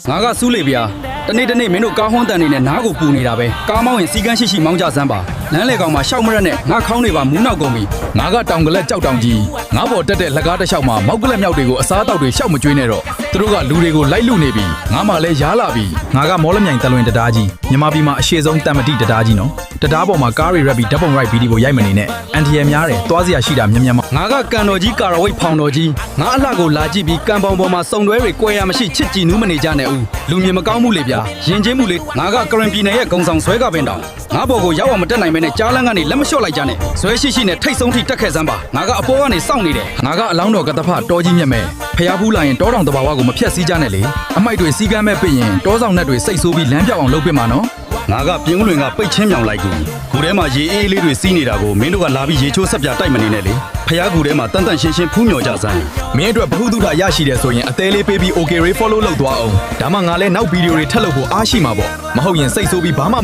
ငါကစူးလေဗျာတနေ့မင်းတို့ကားဟွန်းတန်နေနဲ့နားကိုပူနေတာပဲကားမောင်းရင်စီကန်းရှိမောင်းကြစမ်းပါလမ်းလေကောင်မှာရှောက်မရက်နဲ့ငါခေါင်းတွေပါမူးနောက်ကုန်ပြီငါကတောင်ကလက်ကြောက်တောင်ကြီးငါပေါ်တက်တဲ့လက်ကားတစ်လျှောက်မှာမောက်ကလက်မြောက်တွေကိုအစားအသောက်တွေရှောက်မကျွေးနဲ့တော့သူတို့ကလူတွေကိုလိုက်လူနေပြီငါမှလည်းရားလာပြီငါကမော်လမြိုင်တလွင်တတားကြီးမြန်မာပြည်မှာအရှိဆုံးတမ်မတိတတားကြီးနော်တတားပေါ်မှာကားတွေရက်ပြီးဓာတ်ပုံရိုက်ဗီဒီယိုရိုက်မနေနဲ့အန်တီရယ်များတယ်သွားစရာရှိတာမြင်မငါကကန်တော်ကြီးကာရဝိတ်ဖောင်တော်ကြီးငါအလှကိုလာကြည့်ပြီးကန်ပေါင်ပေါ်မှာစုံတွဲတွေကွဲရမရှိချစ်ကြည်နူးမနေကြနဲ့ဦးလူမြင်မကောင်းမှုလေဗျာရင်ချင်းမှုလေငါကကရင်ပြည်နယ်ရဲ့ဂုံဆောင်ဆွဲကပင်တောင်ငါဘော်ကိုရောက်အောင်မတက်နိုင်မဲနဲ့ကြားလန်းကနေလက်မလျှော့လိုက်ကြနဲ့ဇွဲရှိနဲ့ထိတ်ဆုံးထိတက်ခဲ့စမ်းပါငါကအပေါ်ကနေစောင့်နေတယ်ငါကအလောင်းတော်ကတဖတော်ကြီးမြက်မဲ့ဖျားဖူးလာရင်တောတောင်တဘာဝကိုမဖြတ်စည်းကြနဲ့လေအမိုက်တွေစီကမ်းမဲ့ပြရင်တောဆောင်နဲ့တွေစိတ်ဆိုးပြီးလမ်းပြောက်အောင်လုပ်ပြမှာနော်ငါကပြင်းဦးလွင်ကပိတ်ချင်းမြောင်လိုက်ကူကူထဲမှာရေအေးလေးတွေစီးနေတာကိုမင်းတို့ကလာပြီးရေချိုးဆက်ပြတိုက်မနေနဲ့လေဖျားကူထဲမှာတန်တန်ရှင်းရှင်းဖူးမြော်ကြစမ်းမင်းအတွက်ဘ ഹു တုထရရှိတယ်ဆိုရင်အသေးလေးပေးပြီး OK ရေး follow လုပ်သွားအောင်ဒါမှငါလည်းနောက်ဗီဒီယိုတွေထပ်လုပ်ဖို့အားရှိမှာပေါ့မဟုတ်ရင်စိတ်ဆိုးပြီးဘာမှ